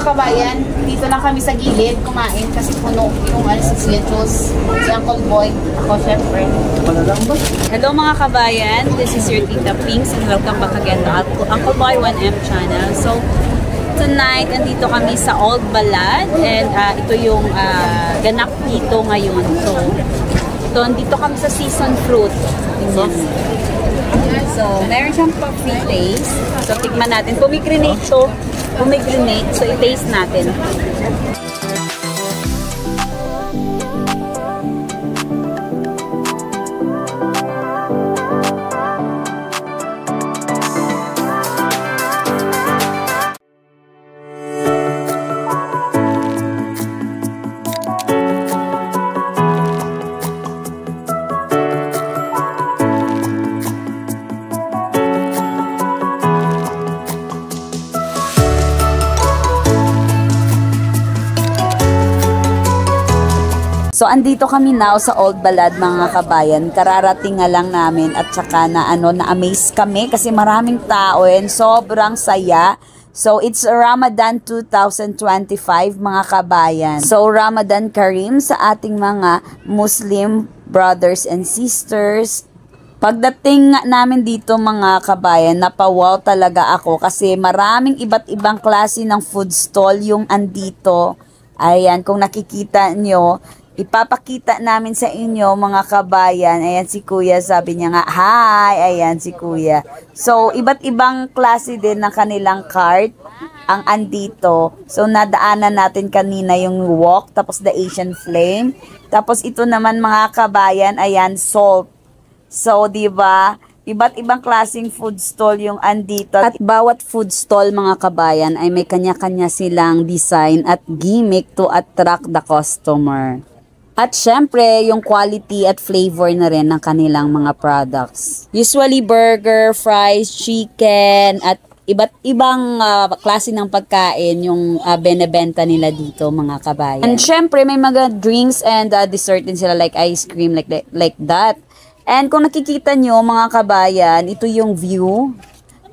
kabayan, dito lang kami sa gilid kumain kasi puno yung si Juice, si Uncle Boy, ako syempre. Hello mga kabayan, this is your Tita Pinks and welcome back again to Uncle Boy 1M channel. So, tonight, andito kami sa Old Balad and ito yung ganap dito ngayon. So, andito kami sa season fruit. So, meron siyang free taste. So, tigman natin. Pomegranate to. Pomegranate. So, i-taste natin. So, andito kami now sa Old Balad mga kabayan. Kararating nga lang namin at saka na-amaze kami kasi maraming tao and sobrang saya. So, it's Ramadan 2025 mga kabayan. So, Ramadan Kareem sa ating mga Muslim brothers and sisters. Pagdating namin dito mga kabayan, napawaw talaga ako kasi maraming iba't ibang klase ng food stall yung andito. Ayan, kung nakikita nyo, ipapakita namin sa inyo mga kabayan. Ayan si Kuya, sabi niya nga, hi! Ayan si Kuya. So, iba't ibang klase din ng kanilang cart ang andito. So, nadaanan natin kanina yung wok, tapos the Asian flame. Tapos ito naman mga kabayan, ayan, salt. So, diba? Iba't ibang klaseng food stall yung andito. At bawat food stall mga kabayan ay may kanya-kanya silang design at gimmick to attract the customer. At syempre, yung quality at flavor na rin ng kanilang mga products. Usually, burger, fries, chicken, at iba't ibang klase ng pagkain yung benebenta nila dito, mga kabayan. And syempre, may mga drinks and dessert din sila like ice cream, like that. And kung nakikita nyo, mga kabayan, ito yung view.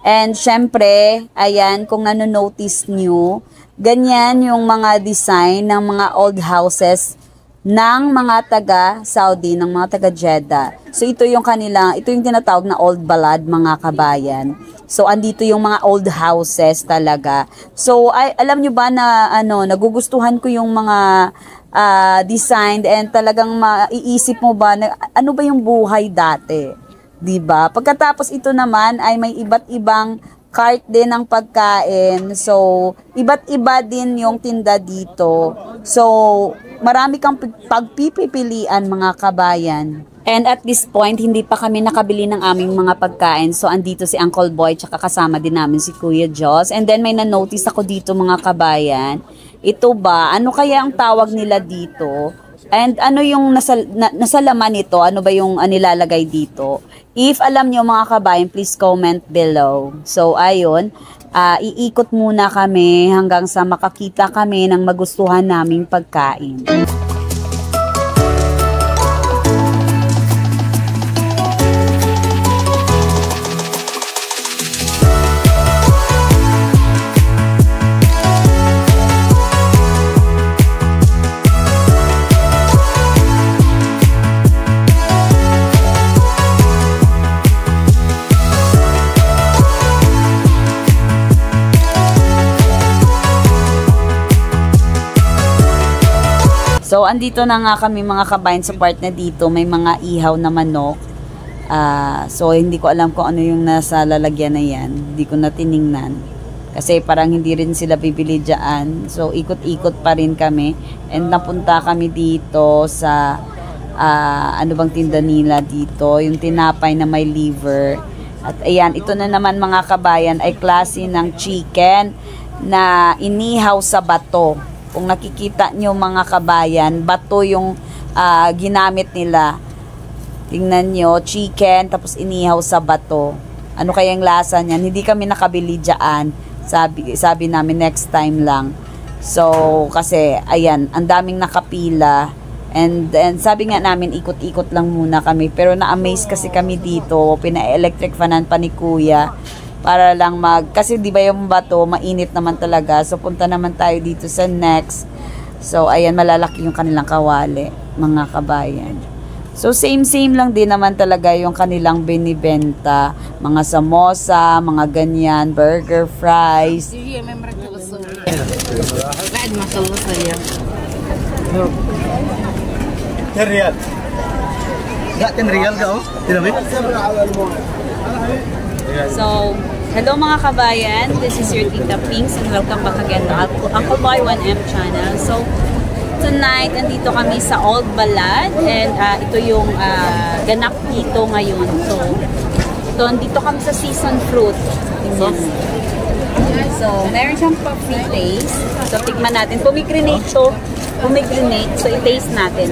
And syempre, ayan, kung nanonotice nyo, ganyan yung mga design ng mga old houses ng mga taga-Saudi, ng mga taga-Jeddah. So, ito yung tinatawag na Old Balad, mga kabayan. So, andito yung mga old houses talaga. So, alam nyo ba na, nagugustuhan ko yung mga designed and talagang maiisip mo ba na ano ba yung buhay dati? Diba? Pagkatapos ito naman ay may iba't ibang cart din ng pagkain. So, iba't iba din yung tinda dito. So, marami kang pagpipilian mga kabayan. And at this point, hindi pa kami nakabili ng aming mga pagkain. So, andito si Uncle Boy, tsaka kasama din namin si Kuya Jos. And then, may na-notice ako dito mga kabayan. Ito ba? Ano kaya ang tawag nila dito? And ano yung nasa laman nito? Ano ba yung nilalagay dito? If alam nyo mga kabayan, please comment below. So, ayun. Iikot muna kami hanggang sa makakita kami ng magustuhan naming pagkain. So, andito na nga kami mga kabayan sa part na dito. May mga ihaw na manok. So, hindi ko alam kung ano yung nasa lalagyan na yan. Hindi ko na tiningnan. Kasi parang hindi rin sila bibili dyan. So, ikot-ikot pa rin kami. And napunta kami dito sa, ano bang tinda nila dito? Yung tinapay na may liver. At ayan, ito na naman mga kabayan ay klase ng chicken na inihaw sa bato. Kung nakikita nyo mga kabayan, bato yung ginamit nila. Tingnan nyo, chicken, tapos inihaw sa bato. Ano kayang lasa niyan? Hindi kami nakabili dyan. Sabi namin next time lang. So, kasi, ayan, ang daming nakapila. And sabi nga namin, ikot-ikot lang muna kami. Pero na-amaze kasi kami dito. Pina-electric fanan pa ni Kuya. para lang kasi di ba yung bato, mainit naman talaga. So, punta naman tayo dito sa next. So, ayan, malalaki yung kanilang kawali, mga kabayan. So, same lang din naman talaga yung kanilang binibenta. Mga samosa, mga ganyan, burger, fries. 10 riyal. Gak 10 riyal ka oh. Tinamit? So, hello mga kabayan. This is your Tita Pinks and welcome back again to Uncle Boy 1M channel. So, tonight, nandito kami sa Old Balad and ito yung ganap dito ngayon. So, nandito kami sa season fruit. So, meron siyang puffy taste. So, tignan natin. Pomegranate to. Pomegranate. So, i-taste natin.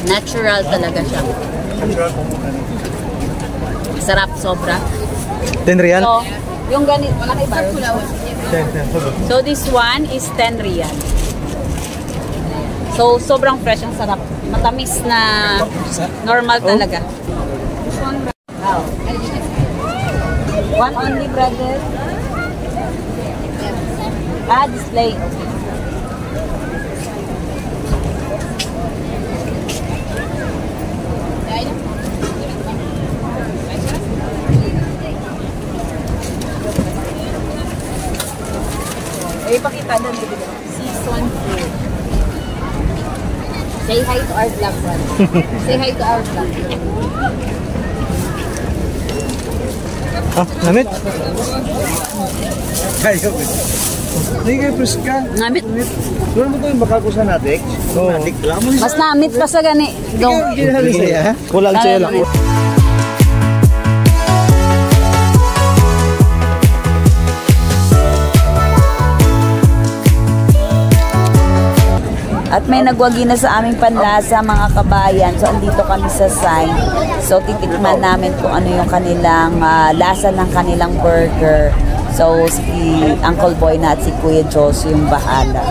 Natural talaga siya. Sarap, sobra. 10 riyal? So, yung ganito, malaki ba? So, this one is 10 riyal. So, sobrang fresh, ang sarap. Matamis na normal talaga. One only, brother. Display. Ipakita doon. Season food. Say hi to our vlog, brother. Say hi to our vlog. Namit? Kayo. Hindi kayo preska. Namit? Doon mo ito yung bakal ko sa natik? Oo. Mas namit pa sa gani. Kulang siya lang. At may nagwagi na sa aming panlasa mga kabayan. So, andito kami sa sign. So, titikman namin kung ano yung kanilang lasa ng kanilang burger. So, si Uncle Boy na at si Kuya Jos yung bahala.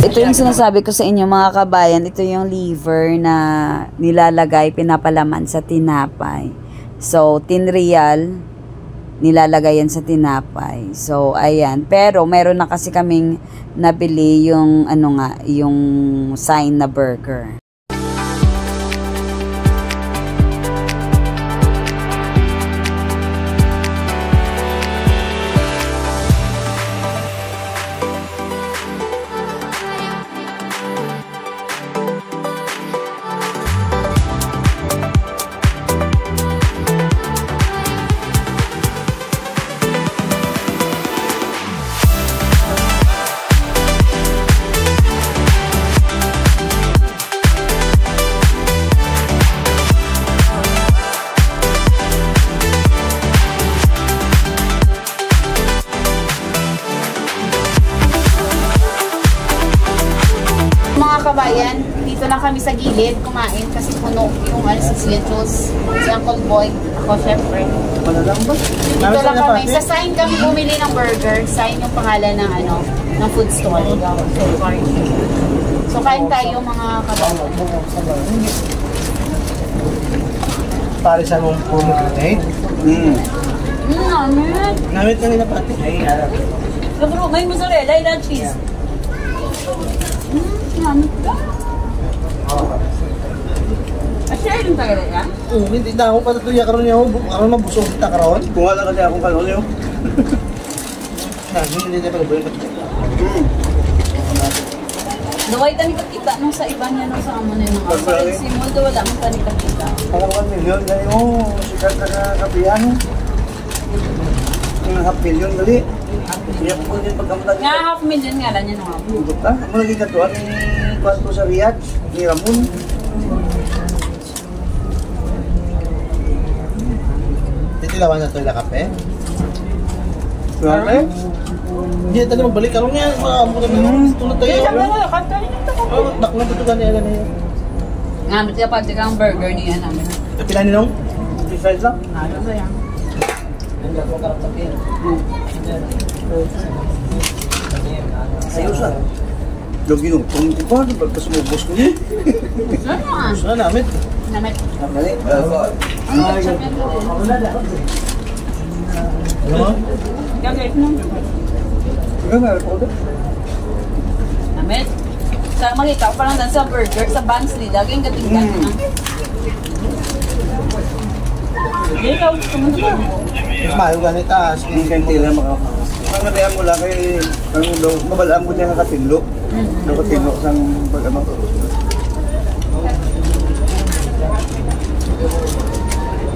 Ito yung sinasabi ko sa inyo mga kabayan, ito yung liver na nilalagay, pinapalaman sa tinapay. So, 10 riyal, nilalagay yan sa tinapay. So, ayan. Pero, meron na kasi kaming nabili yung, yung sign na burger. kabayan, dito lang kami sa gilid kumain kasi puno yung si Jules, si Uncle Boy, ako syempre. Wala lang ba? Dito lang kami. Sa sign kami bumili ng burger. Sign yung pangalan ng ng food stall. So kain tayo mga kabayan. Pare sa mong puno grenade. Namit. Namit na nila pati. Ay, harap. Bro, may mozzarella, ilan cheese? Namit. Share din talaga yan? Hindi na ako patatuya karon niya ako. Karon mabusog kita karon. Kung wala kasi akong karon niyo. Hindi na pala buhay. Daway tani kita nung sa iba niya nung sa amo na yung mga. Sa simul do wala mong tani kita. Para 1 million gani mo, sikat ka kapian. Yung half million dali. Siya po din pagkamutan. Nga $500,000 nga lang yan nung amo. Buta, mo lagi katuan ni kwarto sa Riyadh, ni Ramon. Titilawan na ito yung kape? Grabe? Hindi tayo magbalik ka lang yan. Tulad tayo. Daklang ito ganyan yan. Nga, ba't siya pati kang burger niya namin. Kapila ni Nong? 3 lang? Ano ba yan? Ayos ah. Lagi nung pangiti pa, pagkasumubos ko niya. Ano ah? Gusto na namin. Namit. Dali. Ano ba siya Ano mo? Gagawin mo. Ano nga, ako doon? Namit. Sa makita ko parang sa burger, sa Bansley, laging gatinggan na. Hindi ka, sumunod ba? Mas mahal ganit ah. Sige kantila makakakas. Ang nariyan mo lang kay mabalaan mo dyan nakatinlo. Nakatinlo sang pag-ano.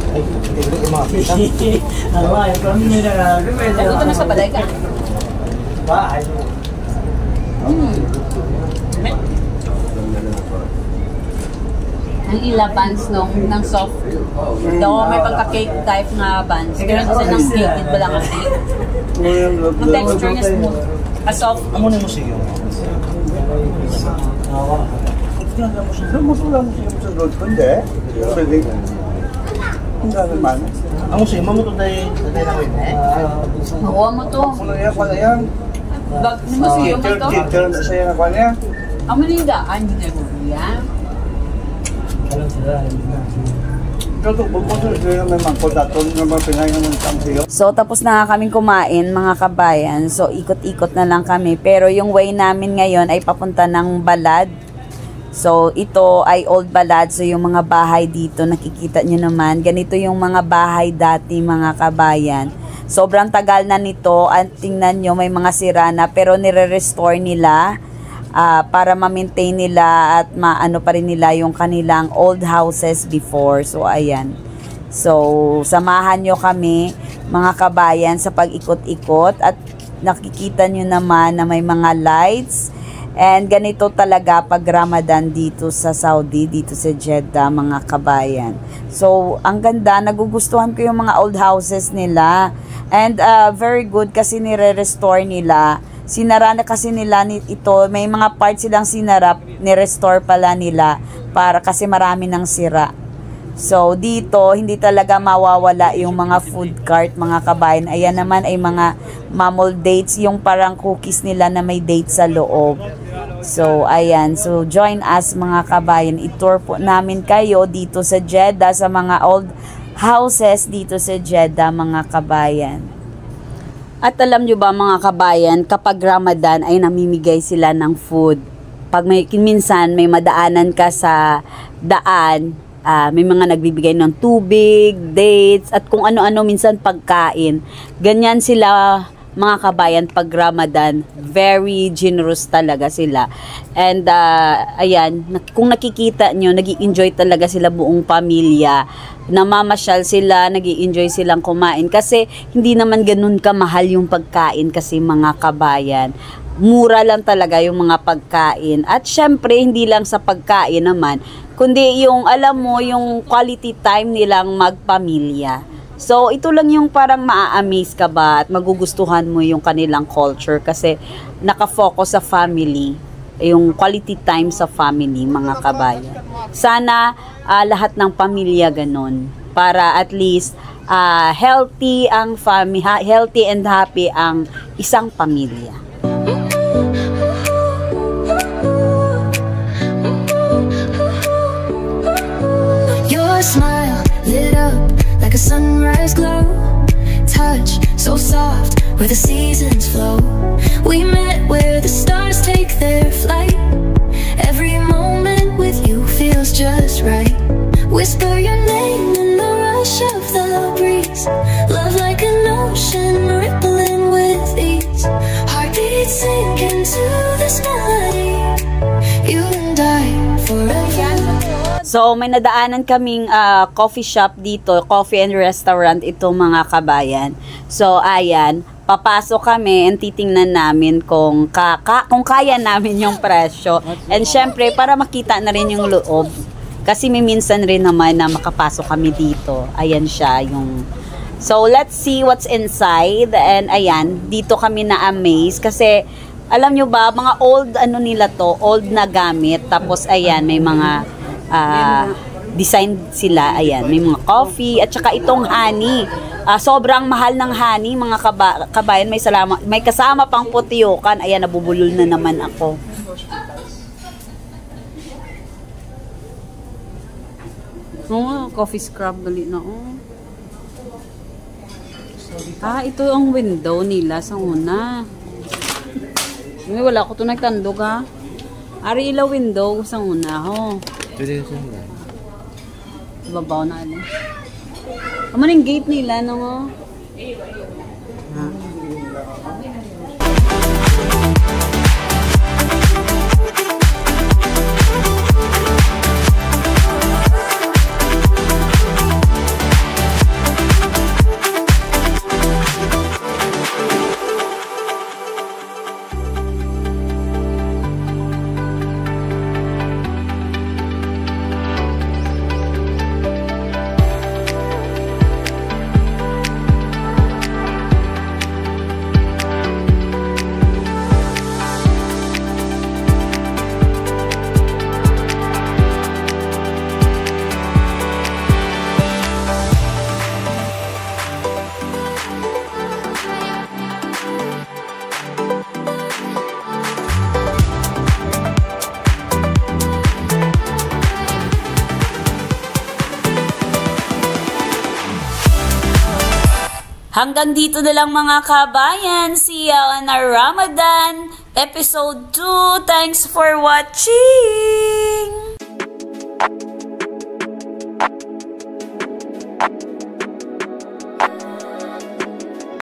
Ay, hindi ko makapita. Ay, kami nila. Nandito na sa balay ka. Bahay. Ang ila buns ng soft. Daw may pagka-cake type nga buns. Pero kasi ng cake, ba lang ang cake. Ang texture niya smooth. Soft. Amo na mo siya. Masula mo siya sa road ko, hindi? Pwede. Ang gano'n man. Amo siya, mamuto tayo ng win eh. Makuha mo to. Ano yan, kung ano yan? Bag mo siya mo to. Teacher na siya na kung ano yan. Ang manindaan, hindi na mo yan. So, tapos na nga kaming kumain, mga kabayan. So, ikot-ikot na lang kami. Pero yung way namin ngayon ay papunta ng Balad. So, ito ay Old Balad. So, yung mga bahay dito, nakikita nyo naman. Ganito yung mga bahay dati, mga kabayan. Sobrang tagal na nito. At tingnan nyo, may mga sira na. Pero nire-restore nila. Para ma-maintain nila at maano pa rin nila yung kanilang old houses before. So, ayan. So, samahan nyo kami, mga kabayan, sa pag-ikot-ikot. At nakikita nyo naman na may mga lights. And ganito talaga pag Ramadan dito sa Saudi, dito sa Jeddah, mga kabayan. So, ang ganda. Nagugustuhan ko yung mga old houses nila. And very good kasi nire-restore nila. Sinara na kasi nila ito, may mga parts silang sinarap, ni-restore pala nila para kasi marami ng sira. So, dito, hindi talaga mawawala yung mga food cart, mga kabayan. Ayan naman ay mga mamol dates, yung parang cookies nila na may date sa loob. So, ayan. So, join us, mga kabayan. I-tour po namin kayo dito sa Jeddah, sa mga old houses dito sa Jeddah, mga kabayan. At alam nyo ba, mga kabayan, kapag Ramadan ay namimigay sila ng food. Pag minsan may madaanan ka sa daan, may mga nagbibigay ng tubig, dates, at kung ano-ano minsan pagkain. Ganyan sila, mga kabayan, pag Ramadan. Very generous talaga sila. And ayan, kung nakikita nyo, nag-i-enjoy talaga sila buong pamilya. Namamasyal sila, nag-i-enjoy silang kumain. Kasi hindi naman ganun kamahal yung pagkain kasi, mga kabayan. Mura lang talaga yung mga pagkain. At syempre, hindi lang sa pagkain naman, kundi yung, alam mo, yung quality time nilang magpamilya. So, ito lang yung parang maa-amaze ka ba at magugustuhan mo yung kanilang culture kasi nakafocus sa family. yung quality time sa family, mga kabayan. Sana lahat ng pamilya ganon, para at least healthy and happy ang isang pamilya. Your smile lit up like a sunrise glow, touch so soft where the seasons flow. We met where the stars take their flight. Every moment with you feels just right. Whisper your name in the rush of the breeze. Love like an ocean rippling with ease. Heartbeats sink into this melody. You and I forever. So, may nadaanan kaming coffee shop dito, coffee and restaurant ito, mga kabayan. So, ayan, papasok kami and titingnan namin kung kaya namin yung presyo. And syempre, para makita na rin yung loob. Kasi may minsan rin naman na makapasok kami dito. Ayan siya yung... So, let's see what's inside. And ayan, dito kami na-amaze kasi alam nyo ba, mga old nila to, old na gamit. Tapos ayan, may mga design sila, ayan, may mga coffee at saka itong honey, sobrang mahal ng honey, mga kabayan. May kasama pang putiyukan. Ayan, nabubulol na naman ako. Coffee scrub dali na ito ang window nila sa una. Wala ko to nagtandog ari ilaw window sa una Pwede sa sila. Babaw na alin. Ano yung gate nila, no? Hanggang dito na lang, mga kabayan. See you on our Ramadan episode 2. Thanks for watching!